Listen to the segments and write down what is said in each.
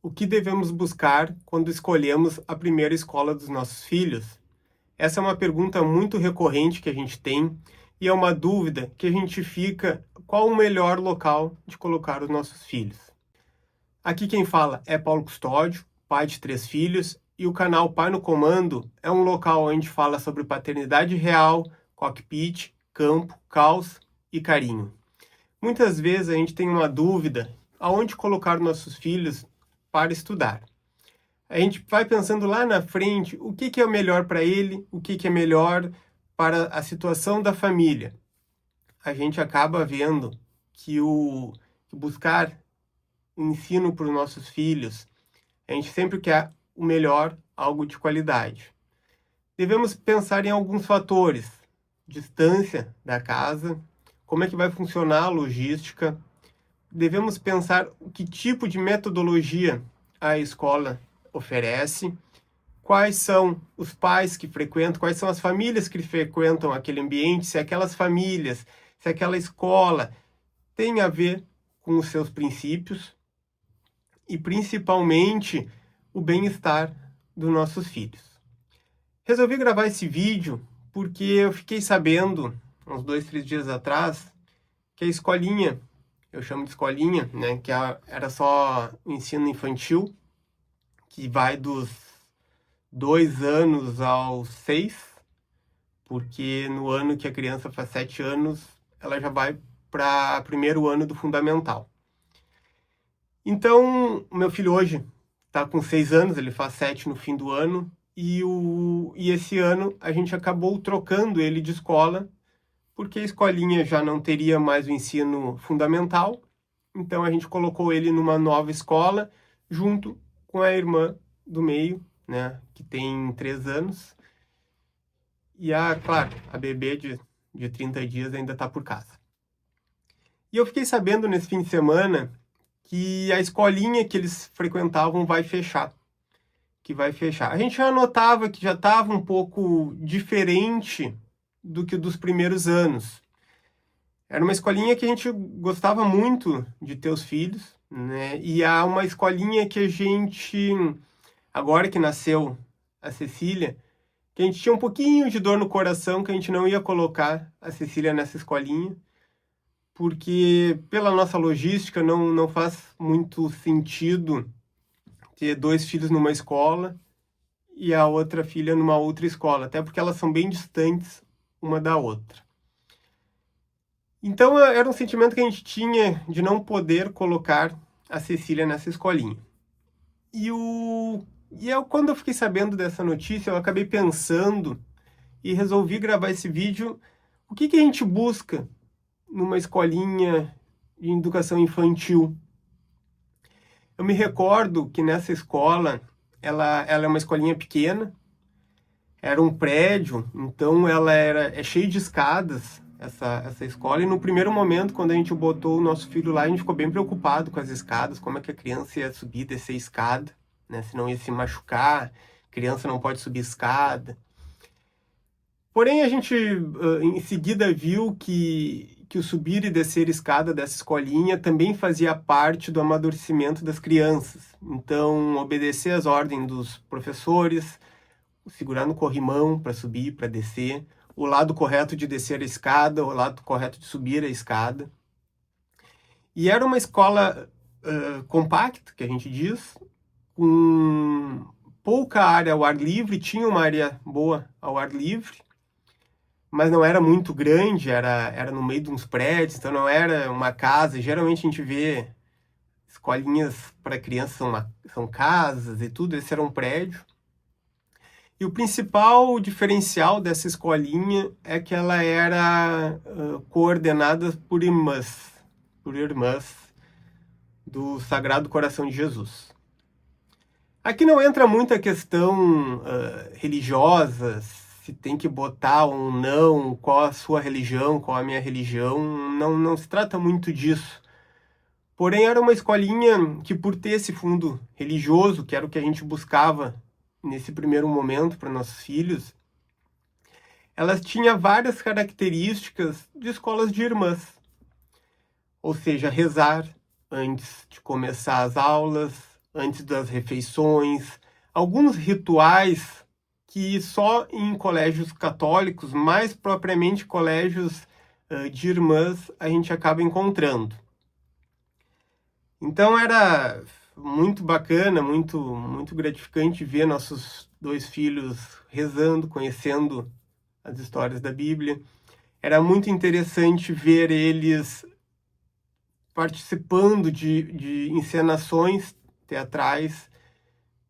O que devemos buscar quando escolhemos a primeira escola dos nossos filhos? Essa é uma pergunta muito recorrente que a gente tem e é uma dúvida que a gente fica: qual o melhor local de colocar os nossos filhos? Aqui quem fala é Paulo Custódio, pai de 3 filhos, e o canal Pai no Comando é um local onde a gente fala sobre paternidade real, cockpit, campo, caos e carinho. Muitas vezes a gente tem uma dúvida: aonde colocar nossos filhos para estudar? A gente vai pensando lá na frente o que é melhor para ele, o que é melhor para a situação da família. A gente acaba vendo que buscar o ensino para os nossos filhos, a gente sempre quer o melhor, algo de qualidade. Devemos pensar em alguns fatores: distância da casa, como é que vai funcionar a logística. Devemos pensar o que tipo de metodologia a escola oferece, quais são os pais que frequentam, quais são as famílias que frequentam aquele ambiente, se aquelas famílias, se aquela escola tem a ver com os seus princípios e, principalmente, o bem-estar dos nossos filhos. Resolvi gravar esse vídeo porque eu fiquei sabendo, uns 2, 3 dias atrás, que a escolinha, eu chamo de escolinha, né, que era só o ensino infantil, que vai dos 2 anos aos 6, porque no ano que a criança faz 7 anos, ela já vai para o primeiro ano do fundamental. Então, o meu filho hoje está com 6 anos, ele faz 7 no fim do ano, e esse ano a gente acabou trocando ele de escola, porque a escolinha já não teria mais o ensino fundamental, então a gente colocou ele numa nova escola, junto com a irmã do meio, né, que tem 3 anos, e claro, a bebê de 30 dias ainda está por casa. E eu fiquei sabendo nesse fim de semana que a escolinha que eles frequentavam vai fechar. A gente já notava que já estava um pouco diferente do que dos primeiros anos. Era uma escolinha que a gente gostava muito de ter os filhos, né? E é uma escolinha que a gente, agora que nasceu a Cecília, que a gente tinha um pouquinho de dor no coração que a gente não ia colocar a Cecília nessa escolinha, porque pela nossa logística não faz muito sentido ter 2 filhos numa escola e a outra filha numa outra escola, até porque elas são bem distantes uma da outra. Então era um sentimento que a gente tinha de não poder colocar a Cecília nessa escolinha. Quando eu fiquei sabendo dessa notícia, eu acabei pensando e resolvi gravar esse vídeo. O que a gente busca numa escolinha de educação infantil? Eu me recordo que nessa escola, ela é uma escolinha pequena, era um prédio, então ela é cheia de escadas, essa escola, e no primeiro momento, quando a gente botou o nosso filho lá, a gente ficou bem preocupado com as escadas, como é que a criança ia subir e descer a escada, né? Senão ia se machucar, criança não pode subir escada. Porém, a gente em seguida viu que o subir e descer escada dessa escolinha também fazia parte do amadurecimento das crianças. Então, obedecer às ordens dos professores, segurar no corrimão para subir, para descer, o lado correto de descer a escada, o lado correto de subir a escada. E era uma escola compacta, que a gente diz, com pouca área ao ar livre, tinha uma área boa ao ar livre, mas não era muito grande, era no meio de uns prédios, então não era uma casa. Geralmente a gente vê escolinhas para crianças, são casas e tudo, esse era um prédio. E o principal diferencial dessa escolinha é que ela era coordenada por irmãs do Sagrado Coração de Jesus. Aqui não entra muita questão religiosa, se tem que botar ou não, qual a sua religião, qual a minha religião, não se trata muito disso. Porém, era uma escolinha que, por ter esse fundo religioso, que era o que a gente buscava nesse primeiro momento para nossos filhos, ela tinha várias características de escolas de irmãs. Ou seja, rezar antes de começar as aulas, antes das refeições, alguns rituais que só em colégios católicos, mais propriamente colégios de irmãs, a gente acaba encontrando. Então era muito bacana, muito gratificante ver nossos dois filhos rezando, conhecendo as histórias da Bíblia. Era muito interessante ver eles participando de encenações teatrais,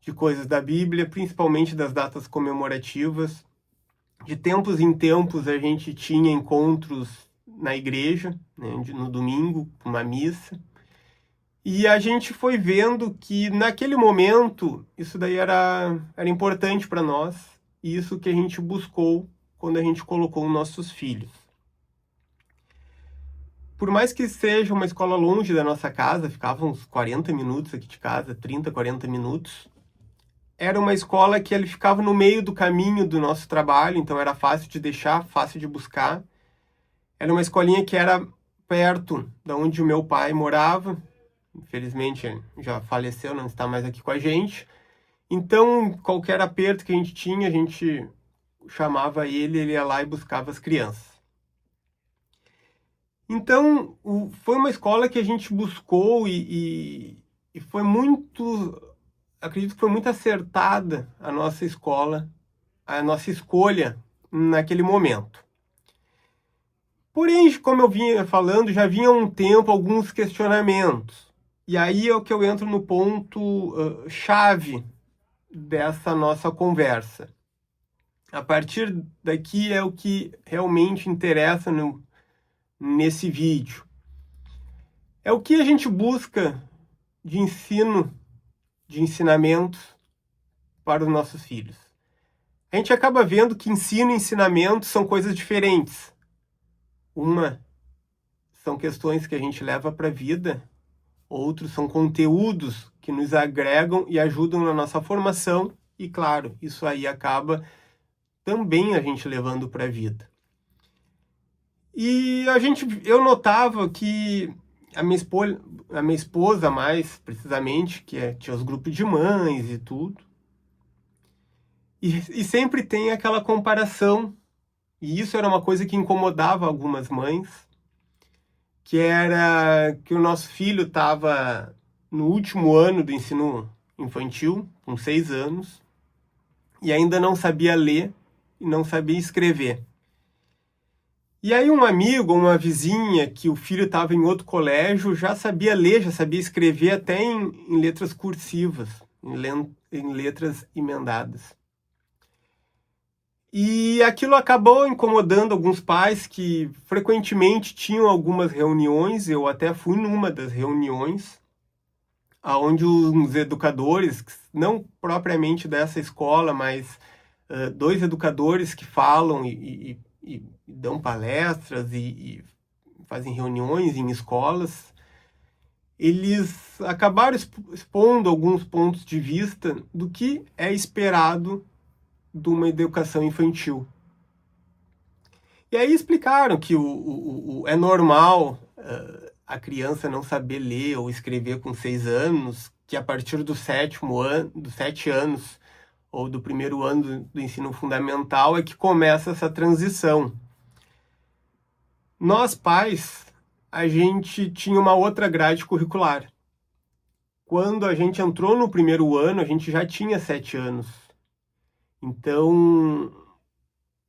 de coisas da Bíblia, principalmente das datas comemorativas. De tempos em tempos a gente tinha encontros na igreja, né, no domingo, uma missa. E a gente foi vendo que naquele momento isso daí era importante para nós, e isso que a gente buscou quando a gente colocou nossos filhos. Por mais que seja uma escola longe da nossa casa, ficava uns 40 minutos aqui de casa, 30, 40 minutos, era uma escola que ele ficava no meio do caminho do nosso trabalho, então era fácil de deixar, fácil de buscar. Era uma escolinha que era perto da onde o meu pai morava. Infelizmente já faleceu, não está mais aqui com a gente. Então, qualquer aperto que a gente tinha, a gente chamava ele ia lá e buscava as crianças. Então, foi uma escola que a gente buscou e foi muito, acredito que foi muito acertada a nossa escola, a nossa escolha naquele momento. Porém, como eu vinha falando, já vinha há um tempo alguns questionamentos. E aí é o que eu entro no ponto chave dessa nossa conversa. A partir daqui é o que realmente interessa nesse vídeo. É o que a gente busca de ensino, de ensinamentos para os nossos filhos. A gente acaba vendo que ensino e ensinamento são coisas diferentes. Uma são questões que a gente leva para a vida, outros são conteúdos que nos agregam e ajudam na nossa formação, e claro, isso aí acaba também a gente levando para a vida. E eu notava que a minha esposa mais precisamente, tinha os grupos de mães e tudo, e sempre tem aquela comparação, e isso era uma coisa que incomodava algumas mães, que era que o nosso filho estava no último ano do ensino infantil, com 6 anos, e ainda não sabia ler e não sabia escrever. E aí um amigo, uma vizinha, que o filho estava em outro colégio, já sabia ler, já sabia escrever até em letras cursivas, em letras emendadas. E aquilo acabou incomodando alguns pais que frequentemente tinham algumas reuniões, eu até fui numa das reuniões, onde os educadores, não propriamente dessa escola, mas 2 educadores que falam e dão palestras e fazem reuniões em escolas, eles acabaram expondo alguns pontos de vista do que é esperado de uma educação infantil. E aí explicaram que é normal a criança não saber ler ou escrever com 6 anos, que a partir do 7º ano, dos 7 anos, ou do primeiro ano do ensino fundamental, é que começa essa transição. Nós, pais, a gente tinha uma outra grade curricular. Quando a gente entrou no primeiro ano, a gente já tinha 7 anos. Então,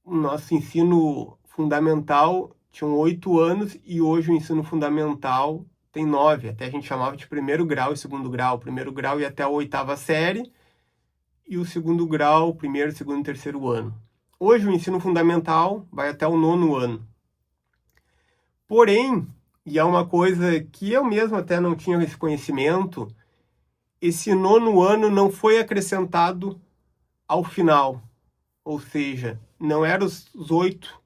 o nosso ensino fundamental tinha 8 anos e hoje o ensino fundamental tem 9. Até a gente chamava de primeiro grau e segundo grau. O primeiro grau ia até a 8ª série e o segundo grau, primeiro, segundo e terceiro ano. Hoje o ensino fundamental vai até o 9º ano. Porém, e é uma coisa que eu mesmo até não tinha esse conhecimento, esse 9º ano não foi acrescentado ao final. Ou seja, não eram os 8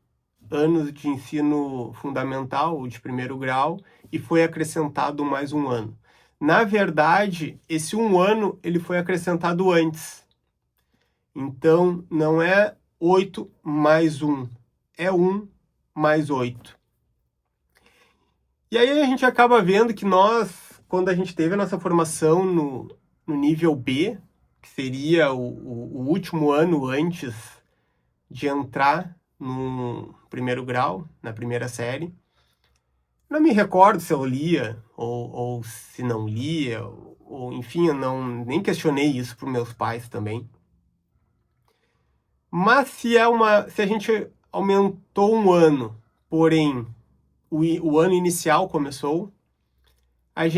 anos de ensino fundamental, ou de primeiro grau, e foi acrescentado mais um ano. Na verdade, esse 1 ano ele foi acrescentado antes. Então, não é 8 mais 1, é 1 mais 8. E aí a gente acaba vendo que nós, quando a gente teve a nossa formação no nível B, que seria o último ano antes de entrar no primeiro grau, na primeira série. Não me recordo se eu lia ou se não lia, ou enfim, eu nem questionei isso para os meus pais também. Mas se a gente aumentou um ano, porém o ano inicial começou, é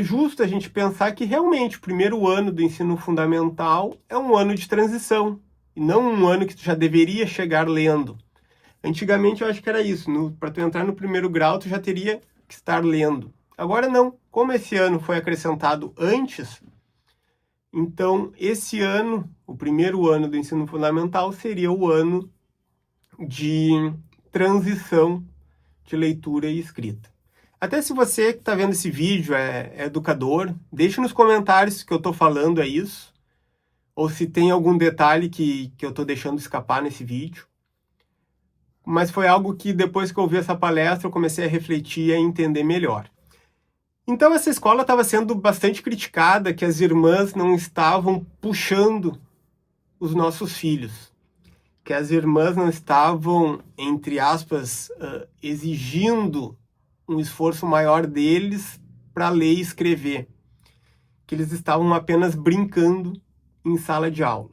justo a gente pensar que realmente o primeiro ano do ensino fundamental é um ano de transição, e não um ano que tu já deveria chegar lendo. Antigamente eu acho que era isso, para tu entrar no primeiro grau tu já teria que estar lendo. Agora não, como esse ano foi acrescentado antes, então esse ano, o primeiro ano do ensino fundamental, seria o ano de transição de leitura e escrita. Até se você que está vendo esse vídeo é educador, deixe nos comentários que eu estou falando é isso, ou se tem algum detalhe que eu estou deixando escapar nesse vídeo. Mas foi algo que depois que eu ouvi essa palestra eu comecei a refletir e a entender melhor. Então essa escola estava sendo bastante criticada, que as irmãs não estavam puxando os nossos filhos, que as irmãs não estavam, entre aspas, exigindo um esforço maior deles para ler e escrever, que eles estavam apenas brincando em sala de aula.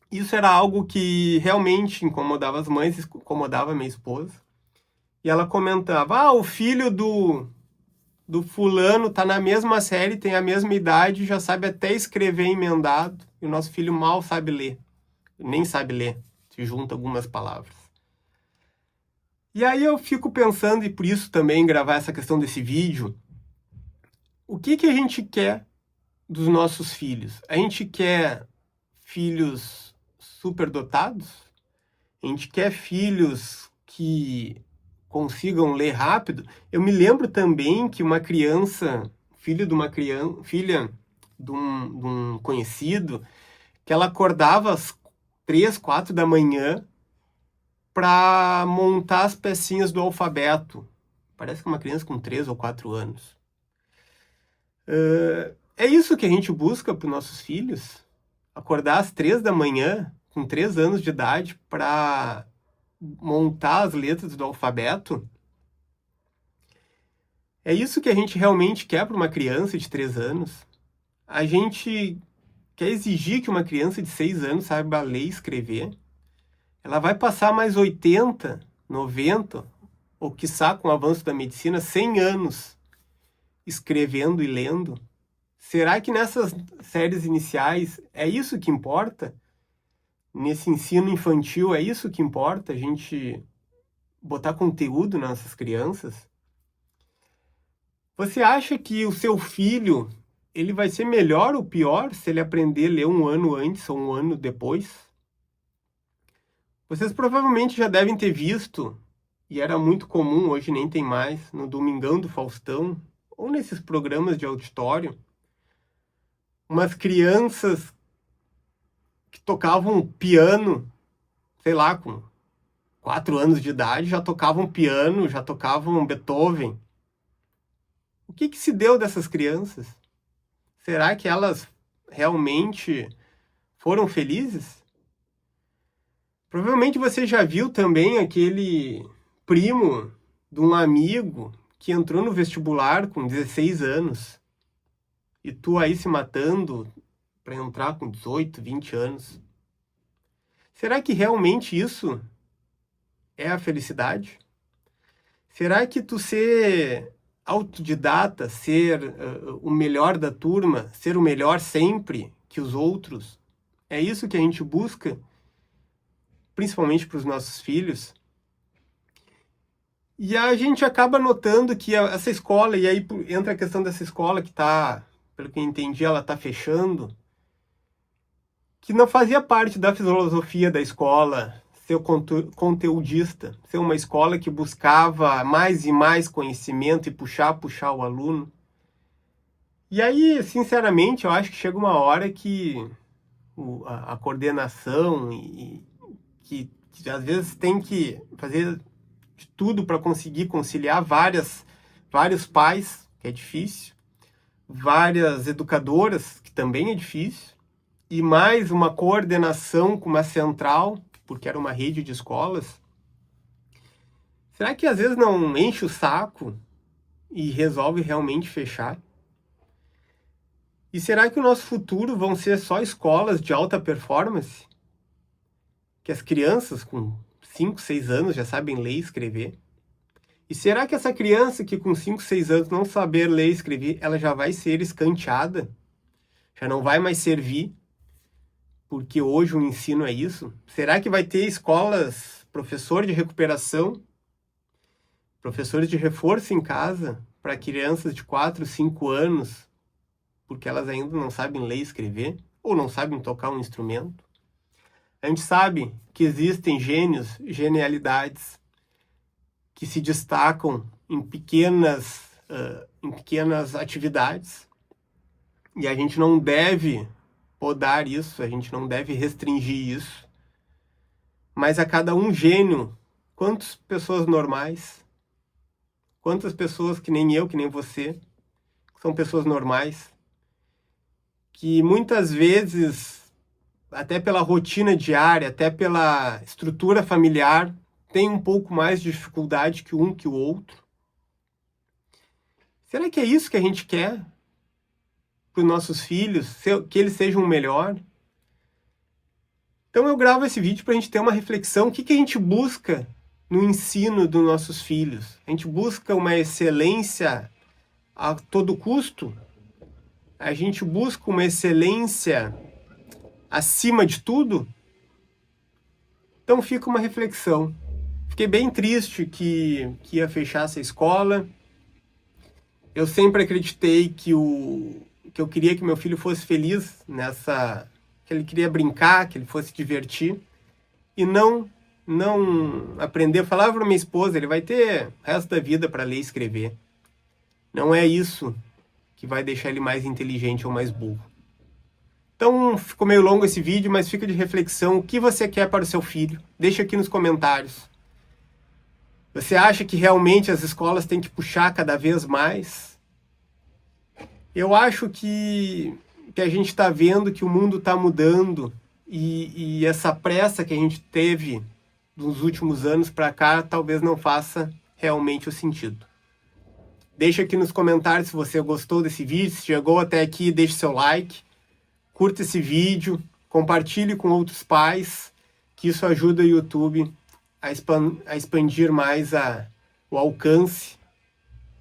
Isso era algo que realmente incomodava as mães, incomodava a minha esposa. E ela comentava, o filho do fulano tá na mesma série, tem a mesma idade, já sabe até escrever emendado, e o nosso filho mal sabe ler, nem sabe ler, se junta algumas palavras. E aí eu fico pensando, e por isso também gravar essa questão desse vídeo, o que a gente quer dos nossos filhos? A gente quer filhos superdotados? A gente quer filhos que consigam ler rápido? Eu me lembro também que uma criança, filha de um conhecido, que ela acordava às 3, 4 da manhã para montar as pecinhas do alfabeto. Parece que é uma criança com 3 ou 4 anos. É isso que a gente busca para os nossos filhos? Acordar às 3 da manhã, com 3 anos de idade, para montar as letras do alfabeto? É isso que a gente realmente quer para uma criança de 3 anos? A gente quer exigir que uma criança de 6 anos saiba ler e escrever? Ela vai passar mais 80, 90, ou quiçá com o avanço da medicina, 100 anos escrevendo e lendo? Será que nessas séries iniciais é isso que importa? Nesse ensino infantil é isso que importa? A gente botar conteúdo nessas crianças? Você acha que o seu filho ele vai ser melhor ou pior se ele aprender a ler um ano antes ou um ano depois? Vocês provavelmente já devem ter visto, e era muito comum, hoje nem tem mais, no Domingão do Faustão, ou nesses programas de auditório, umas crianças que tocavam piano, sei lá, com 4 anos de idade, já tocavam piano, já tocavam Beethoven. O que se deu dessas crianças? Será que elas realmente foram felizes? Provavelmente você já viu também aquele primo de um amigo que entrou no vestibular com 16 anos e tu aí se matando para entrar com 18, 20 anos. Será que realmente isso é a felicidade? Será que tu ser autodidata, ser o melhor da turma, ser o melhor sempre que os outros, é isso que a gente busca, principalmente para os nossos filhos? E a gente acaba notando que essa escola, e aí entra a questão dessa escola que está, pelo que eu entendi, ela está fechando, que não fazia parte da filosofia da escola ser conteudista, ser uma escola que buscava mais e mais conhecimento e puxar o aluno. E aí, sinceramente, eu acho que chega uma hora que a coordenação que às vezes tem que fazer de tudo para conseguir conciliar vários pais, que é difícil, várias educadoras, que também é difícil, e mais uma coordenação com uma central, porque era uma rede de escolas. Será que às vezes não enche o saco e resolve realmente fechar? E será que o nosso futuro vão ser só escolas de alta performance? Que as crianças com 5, 6 anos já sabem ler e escrever? E será que essa criança que com 5, 6 anos não saber ler e escrever, ela já vai ser escanteada? Já não vai mais servir? Porque hoje o ensino é isso? Será que vai ter escolas, professor de recuperação, professores de reforço em casa para crianças de 4, 5 anos, porque elas ainda não sabem ler e escrever, ou não sabem tocar um instrumento? A gente sabe que existem gênios, genialidades, que se destacam em pequenas atividades, e a gente não deve podar isso, a gente não deve restringir isso. Mas a cada um gênio, quantas pessoas normais, quantas pessoas que nem eu, que nem você, que são pessoas normais, que muitas vezes, até pela rotina diária, até pela estrutura familiar, tem um pouco mais de dificuldade que um que o outro. Será que é isso que a gente quer para os nossos filhos, que eles sejam melhor? Então eu gravo esse vídeo para a gente ter uma reflexão. O que a gente busca no ensino dos nossos filhos? A gente busca uma excelência a todo custo? A gente busca uma excelência acima de tudo? Então fica uma reflexão. Fiquei bem triste que ia fechar essa escola. Eu sempre acreditei que eu queria que meu filho fosse feliz que ele queria brincar, que ele fosse divertir, e não aprender. Eu falava para minha esposa, ele vai ter o resto da vida para ler e escrever. Não é isso que vai deixar ele mais inteligente ou mais burro. Então, ficou meio longo esse vídeo, mas fica de reflexão. O que você quer para o seu filho? Deixa aqui nos comentários. Você acha que realmente as escolas têm que puxar cada vez mais? Eu acho que a gente está vendo que o mundo está mudando e essa pressa que a gente teve nos últimos anos para cá talvez não faça realmente o sentido. Deixa aqui nos comentários se você gostou desse vídeo, se chegou até aqui, deixe seu like, curta esse vídeo, compartilhe com outros pais, que isso ajuda o YouTube a expandir mais o alcance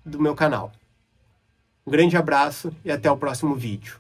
do meu canal. Um grande abraço e até o próximo vídeo.